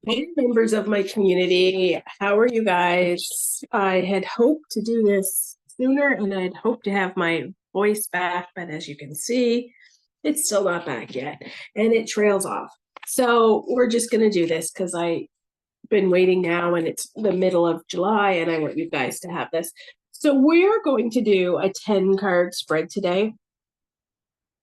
Hey, members of my community, how are you guys? I had hoped to do this sooner and I'd hoped to have my voice back, but as you can see, it's still not back yet and it trails off. So we're just going to do this because I've been waiting now and it's the middle of July and I want you guys to have this. So we're going to do a 10 card spread today.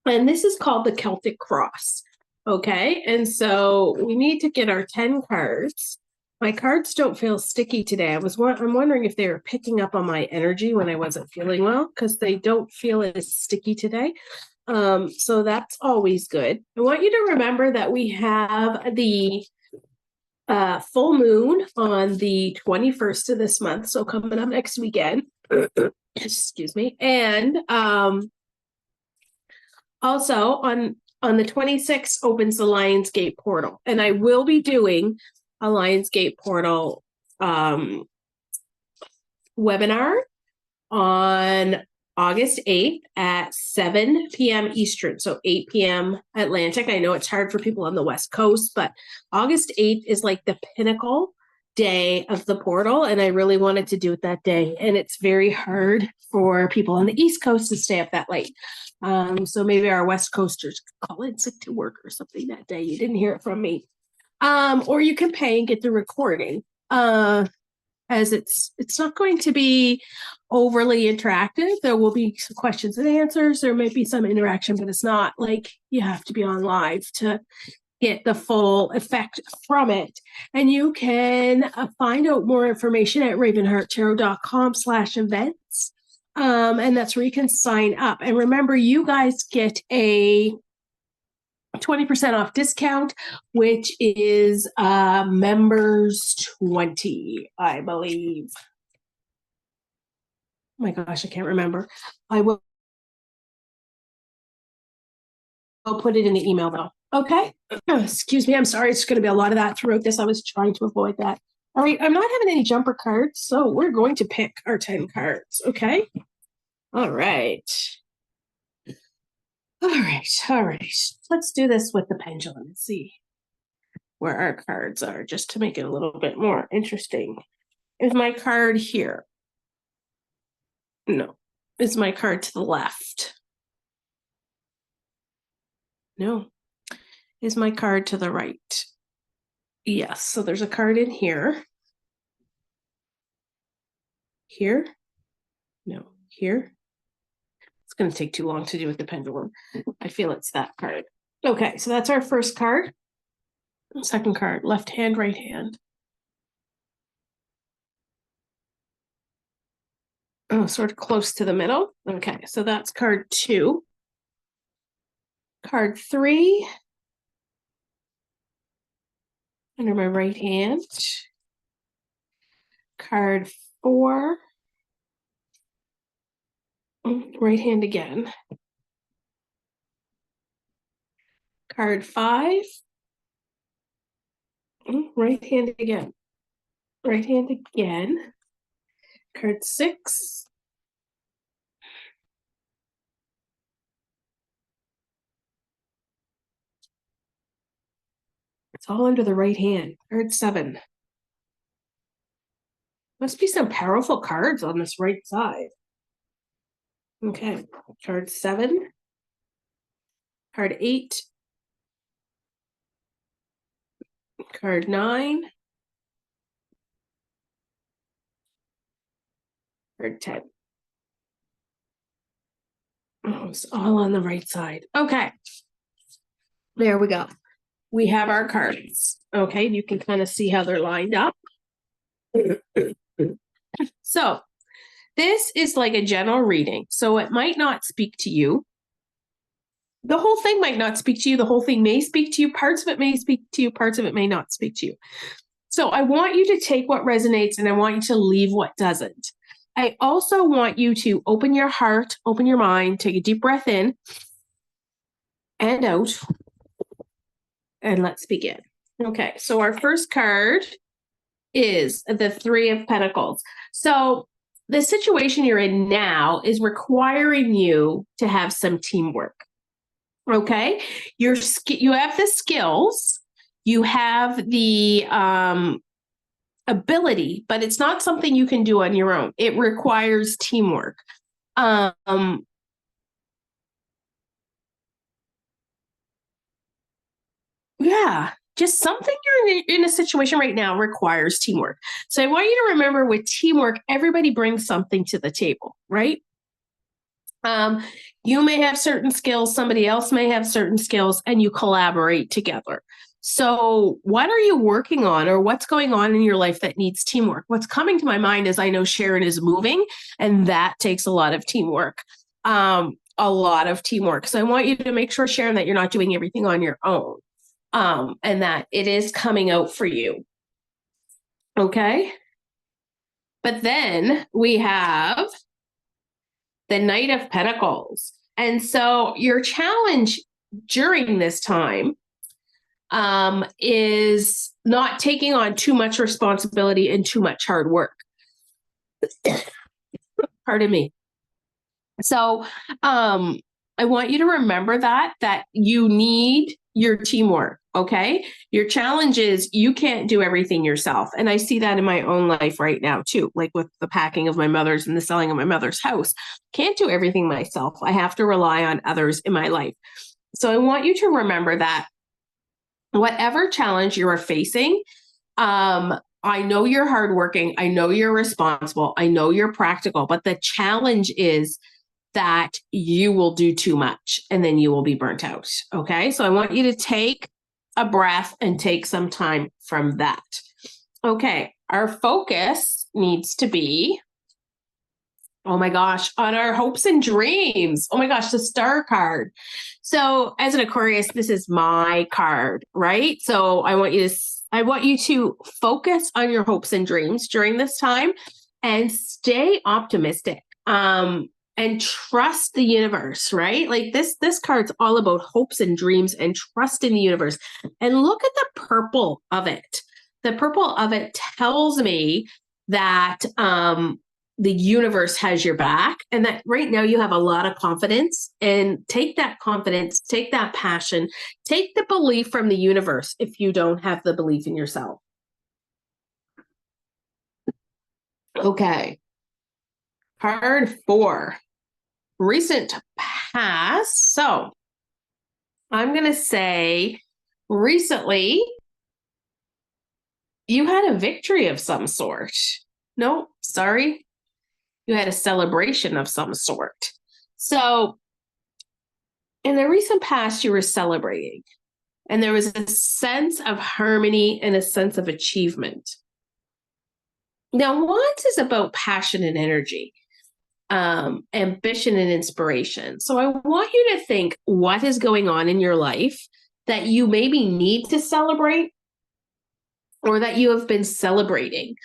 And this is called the Celtic Cross. Okay. And so we need to get our 10 cards. My cards don't feel sticky today. I'm wondering if they were picking up on my energy when I wasn't feeling well, because they don't feel as sticky today. So that's always good. I want you to remember that we have the full moon on the 21st of this month. So coming up next weekend. Excuse me. And also on the 26th opens the Lionsgate portal, and I will be doing a Lionsgate portal webinar on August 8th at 7 p.m. Eastern, so 8 p.m. Atlantic. I know it's hard for people on the West Coast, but August 8th is like the pinnacle day of the portal, and I really wanted to do it that day. And it's very hard for people on the East Coast to stay up that late. So maybe our West Coasters call in sick to work or something that day. You didn't hear it from me. Or you can pay and get the recording. As it's not going to be overly interactive. There will be some questions and answers. There might be some interaction, but it's not like you have to be on live to get the full effect from it. And you can find out more information at ravenhearttarot.com/events. And that's where you can sign up. And remember, you guys get a 20% off discount, which is members 20, I believe. Oh my gosh, I can't remember. I'll put it in the email though. Okay. Excuse me. I'm sorry. It's going to be a lot of that throughout this. I was trying to avoid that. All right. I'm not having any jumper cards, so we're going to pick our 10 cards. Okay. All right. All right. All right. Let's do this with the pendulum and see where our cards are, just to make it a little bit more interesting. Is my card here? No. Is my card to the left? No. Is my card to the right? Yes. So there's a card in here. Here? No. Here? It's going to take too long to do with the pendulum. I feel it's that card. Okay. So that's our first card. Second card, left hand, right hand. Oh, sort of close to the middle. Okay. So that's card 2. Card 3. Under my right hand. Card 4. Right hand again. Card 5. Right hand again. Right hand again. Card 6. It's all under the right hand. Card 7. Must be some powerful cards on this right side. Okay, card 7. Card 8. Card 9. Card 10. Oh, it's all on the right side. Okay. There we go. We have our cards. Okay, you can kind of see how they're lined up. So this is like a general reading. So it might not speak to you. The whole thing might not speak to you. The whole thing may speak to you. Parts of it may speak to you. Parts of it may not speak to you. So I want you to take what resonates and I want you to leave what doesn't. I also want you to open your heart, open your mind, take a deep breath in and out. And let's begin. Okay, so our first card is the 3 of Pentacles. So the situation you're in now is requiring you to have some teamwork. Okay, you have the skills You have the ability, but it's not something you can do on your own. It requires teamwork. Yeah, just something you're in a situation right now requires teamwork. So I want you to remember with teamwork, everybody brings something to the table, right? Um, you may have certain skills, somebody else may have certain skills, and you collaborate together. So, what are you working on, or what's going on in your life that needs teamwork? What's coming to my mind is I know Sharon is moving, and that takes a lot of teamwork. A lot of teamwork. So, I want you to make sure, Sharon, that you're not doing everything on your own, and that it is coming out for you. Okay. But then we have the Knight of Pentacles. And so your challenge during this time is not taking on too much responsibility and too much hard work. Pardon me. So I want you to remember that you need your teamwork, okay? Your challenge is you can't do everything yourself. And I see that in my own life right now too, like with the packing of my mother's and the selling of my mother's house. Can't do everything myself. I have to rely on others in my life. So I want you to remember that whatever challenge you are facing, I know you're hardworking. I know you're responsible. I know you're practical, but the challenge is that you will do too much and then you will be burnt out. Okay. So I want you to take a breath and take some time from that. Okay. Our focus needs to be, oh my gosh, on our hopes and dreams. Oh my gosh, the star card. So as an Aquarius, this is my card, right? So I want you to focus on your hopes and dreams during this time and stay optimistic. And trust the universe, right? Like this card's all about hopes and dreams and trust in the universe. And look at the purple of it. The purple of it tells me that the universe has your back and that right now you have a lot of confidence. And take that confidence, take that passion, take the belief from the universe if you don't have the belief in yourself. Okay. Card 4. Recent past. So I'm going to say recently you had a victory of some sort. No, sorry. You had a celebration of some sort. So in the recent past, you were celebrating, and there was a sense of harmony and a sense of achievement. Now, Wands is about passion and energy. Ambition and inspiration. So I want you to think what is going on in your life that you maybe need to celebrate or that you have been celebrating.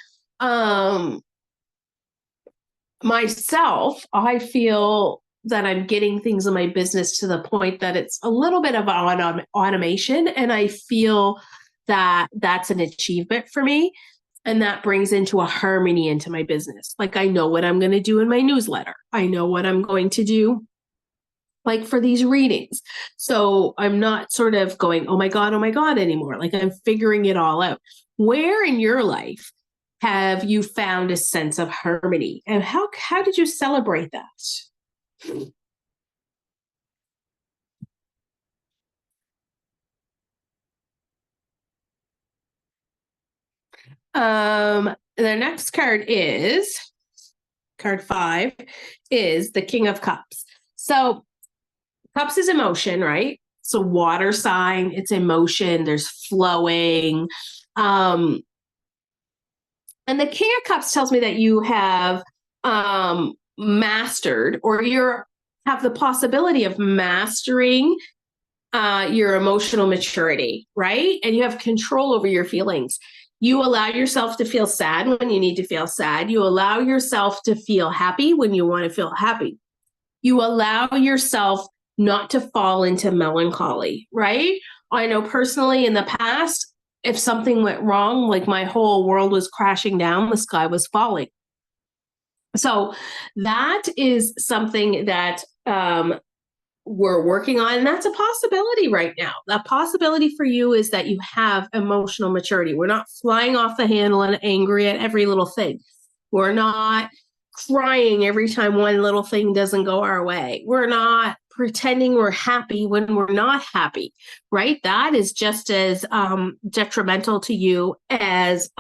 Myself, I feel that I'm getting things in my business to the point that it's a little bit of automation, and I feel that that's an achievement for me. And that brings into a harmony into my business. Like I know what I'm going to do in my newsletter. I know what I'm going to do like for these readings. So I'm not sort of going, oh my God anymore. Like I'm figuring it all out. Where in your life have you found a sense of harmony? And how did you celebrate that? The next card is card 5 is the King of Cups. So cups is emotion, right? So water sign, it's emotion, there's flowing. And the King of Cups tells me that you have mastered or have the possibility of mastering your emotional maturity, right? And you have control over your feelings. You allow yourself to feel sad when you need to feel sad. You allow yourself to feel happy when you want to feel happy. You allow yourself not to fall into melancholy, right? I know personally in the past, if something went wrong, like my whole world was crashing down, the sky was falling. So that is something that we're working on. And that's a possibility right now. The possibility for you is that you have emotional maturity. We're not flying off the handle and angry at every little thing. We're not crying every time one little thing doesn't go our way. We're not pretending we're happy when we're not happy, right? That is just as detrimental to you as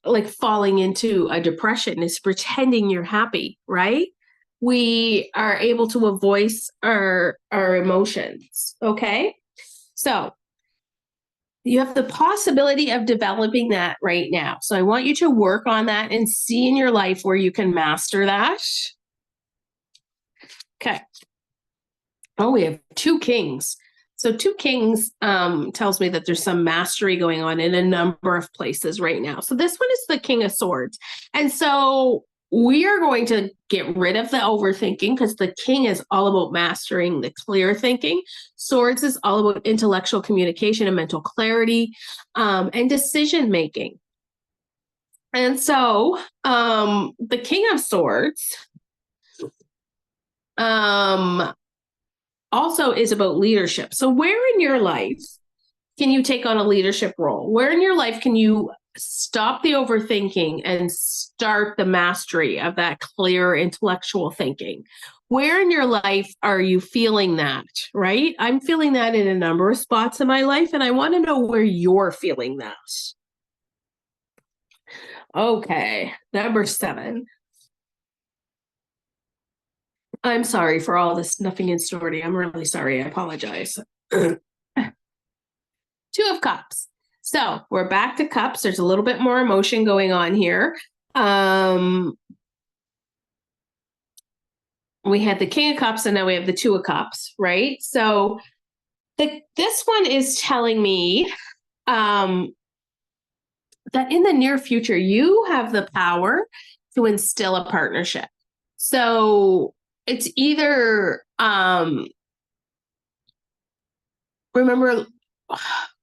like falling into a depression, is pretending you're happy, right? We are able to voice our emotions. Okay. So you have the possibility of developing that right now. So I want you to work on that and see in your life where you can master that. Okay. Oh, we have 2 kings. So 2 kings tells me that there's some mastery going on in a number of places right now. So this one is the King of Swords. And so we are going to get rid of the overthinking, because the king is all about mastering the clear thinking. Swords is all about intellectual communication and mental clarity, and decision making. And so the King of Swords also is about leadership. So where in your life can you take on a leadership role? Where in your life can you stop the overthinking and start the mastery of that clear intellectual thinking? Where in your life are you feeling that, right? I'm feeling that in a number of spots in my life, and I want to know where you're feeling that. Okay, number 7. I'm sorry for all this snuffing and snorting. I'm really sorry. I apologize. 2 of Cups. So we're back to cups. There's a little bit more emotion going on here. We had the King of Cups, and now we have the 2 of Cups, right? So this one is telling me that in the near future, you have the power to instill a partnership. So it's either, remember,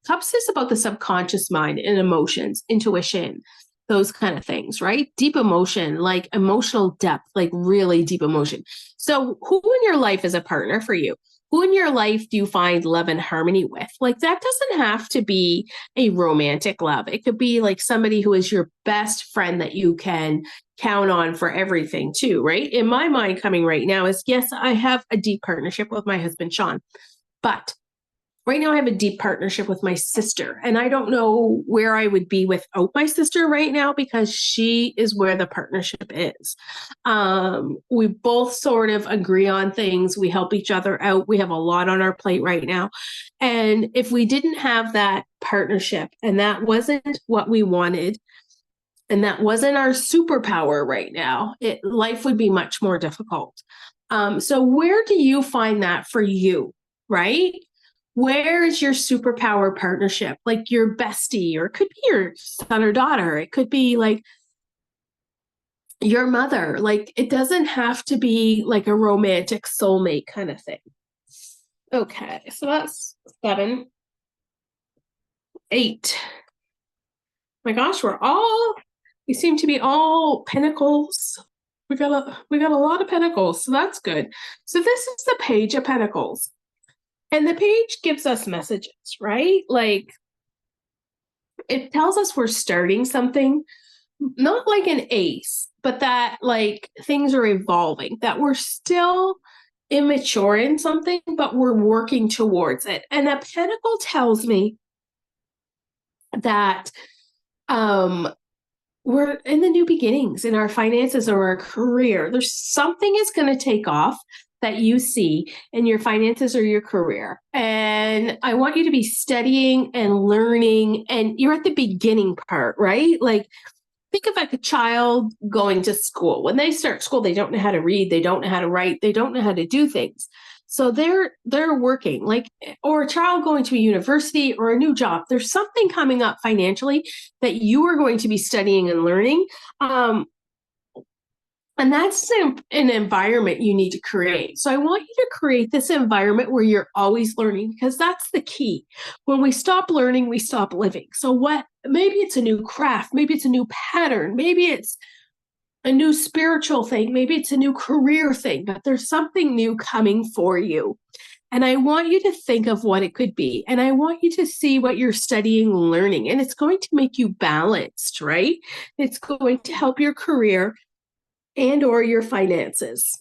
Cups is about the subconscious mind and emotions, intuition, those kind of things, right? Deep emotion, like emotional depth, like really deep emotion. So who in your life is a partner for you? Who in your life do you find love and harmony with? Like, that doesn't have to be a romantic love. It could be like somebody who is your best friend that you can count on for everything too, right? In my mind coming right now is, yes, I have a deep partnership with my husband, Sean, but right now I have a deep partnership with my sister, and I don't know where I would be without my sister right now, because she is where the partnership is. We both sort of agree on things. We help each other out. We have a lot on our plate right now. And if we didn't have that partnership, and that wasn't what we wanted, and that wasn't our superpower right now, life would be much more difficult. So where do you find that for you, right? Where is your superpower partnership? Like your bestie, or it could be your son or daughter. It could be like your mother. Like, it doesn't have to be like a romantic soulmate kind of thing. Okay, so that's 7. 8. My gosh, we seem to be all pentacles. We got a lot of pentacles, so that's good. So this is the Page of Pentacles. And the page gives us messages, right? Like, it tells us we're starting something, not like an ace, but that like things are evolving, that we're still immature in something, but we're working towards it. And a pentacle tells me that we're in the new beginnings in our finances or our career. There's something is going to take off that you see in your finances or your career. And I want you to be studying and learning, and you're at the beginning part, right? Like, think of like a child going to school. When they start school, they don't know how to read, they don't know how to write, they don't know how to do things. So they're working, like, or a child going to a university or a new job. There's something coming up financially that you are going to be studying and learning. And that's an environment you need to create. So I want you to create this environment where you're always learning, because that's the key. When we stop learning, we stop living. So maybe it's a new craft, maybe it's a new pattern, maybe it's a new spiritual thing. Maybe it's a new career thing, but there's something new coming for you. And I want you to think of what it could be. And I want you to see what you're studying, learning. And it's going to make you balanced, right? It's going to help your career and or your finances.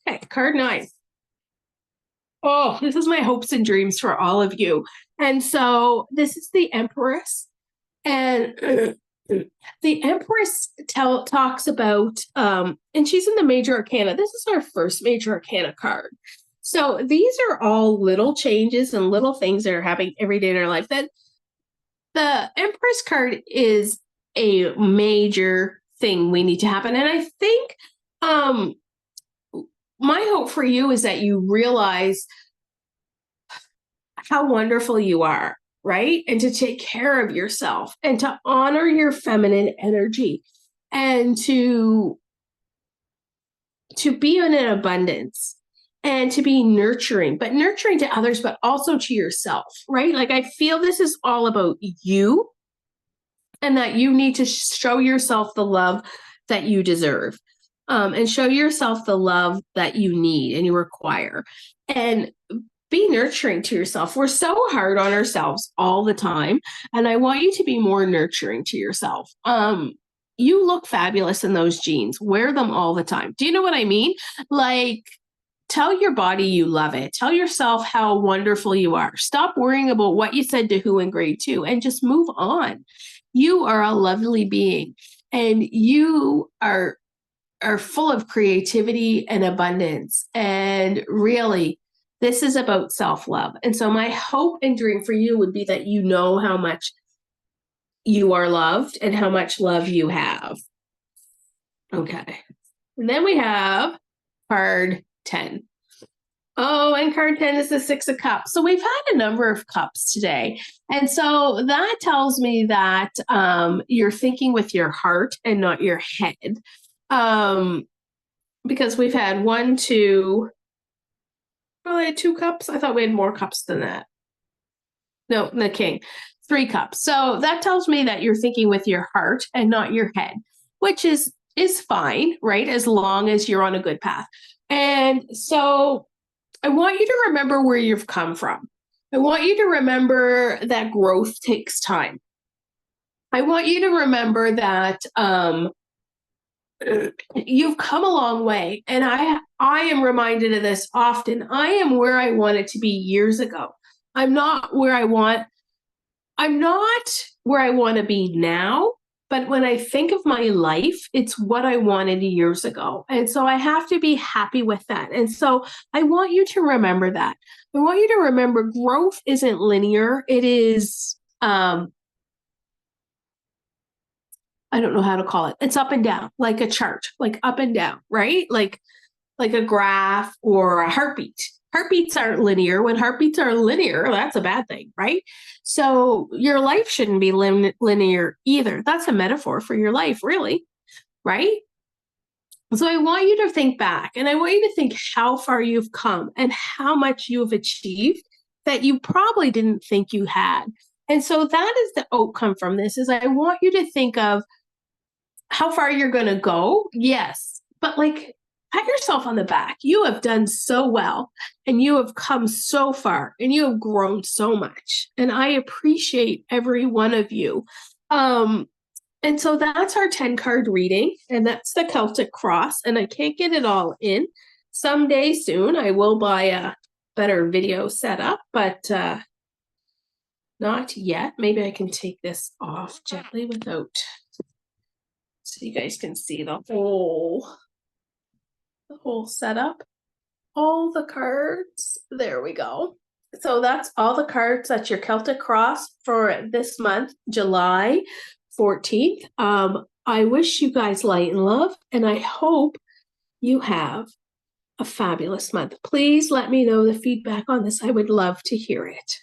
Okay, card 9. Oh, this is my hopes and dreams for all of you. And so this is the Empress. And the Empress talks about, and she's in the Major Arcana. This is our first Major Arcana card. So these are all little changes and little things that are happening every day in our life. That the Empress card is a major thing we need to happen. And I think my hope for you is that you realize how wonderful you are, right? And to take care of yourself and to honor your feminine energy and to be in an abundance and to be nurturing, but nurturing to others, but also to yourself, right? Like I feel this is all about you and that you need to show yourself the love that you deserve. And show yourself the love that you need and you require. And be nurturing to yourself. We're so hard on ourselves all the time. And I want you to be more nurturing to yourself. You look fabulous in those jeans. Wear them all the time. Do you know what I mean? Like, tell your body you love it. Tell yourself how wonderful you are. Stop worrying about what you said to who in grade 2 and just move on. You are a lovely being and you are full of creativity and abundance. And really, this is about self-love. And so my hope and dream for you would be that you know how much you are loved and how much love you have. Okay. And then we have card 10. Oh, and card 10 is the 6 of Cups. So we've had a number of cups today. And so that tells me that you're thinking with your heart and not your head. Because we've had 1, 2, well, I had 2 cups. I thought we had more cups than that. No, the King, 3 cups. So that tells me that you're thinking with your heart and not your head, which is fine, right? As long as you're on a good path. And so I want you to remember where you've come from. I want you to remember that growth takes time. I want you to remember that you've come a long way. And I am reminded of this often. I am where I wanted to be years ago. I'm not where I want to be now. But when I think of my life, it's what I wanted years ago. And so I have to be happy with that. And so I want you to remember that. I want you to remember growth isn't linear. It is, I don't know how to call it. It's up and down, like a chart, like up and down, right? Like a graph or a heartbeat. Heartbeats aren't linear. When heartbeats are linear, that's a bad thing, right? So your life shouldn't be linear either. That's a metaphor for your life, really, right? So I want you to think back and I want you to think how far you've come and how much you've achieved that you probably didn't think you had. And so that is the outcome from this is I want you to think of how far you're going to go. Yes. But like, pat yourself on the back. You have done so well and you have come so far and you have grown so much. And I appreciate every one of you. And so that's our 10 card reading and that's the Celtic cross. And I can't get it all in. Someday soon I will buy a better video setup, but not yet. Maybe I can take this off gently without, so you guys can see the whole setup, all the cards. There we go. So that's all the cards. That's your Celtic cross for this month, July 14th. I wish you guys light and love, and I hope you have a fabulous month. Please let me know the feedback on this. I would love to hear it.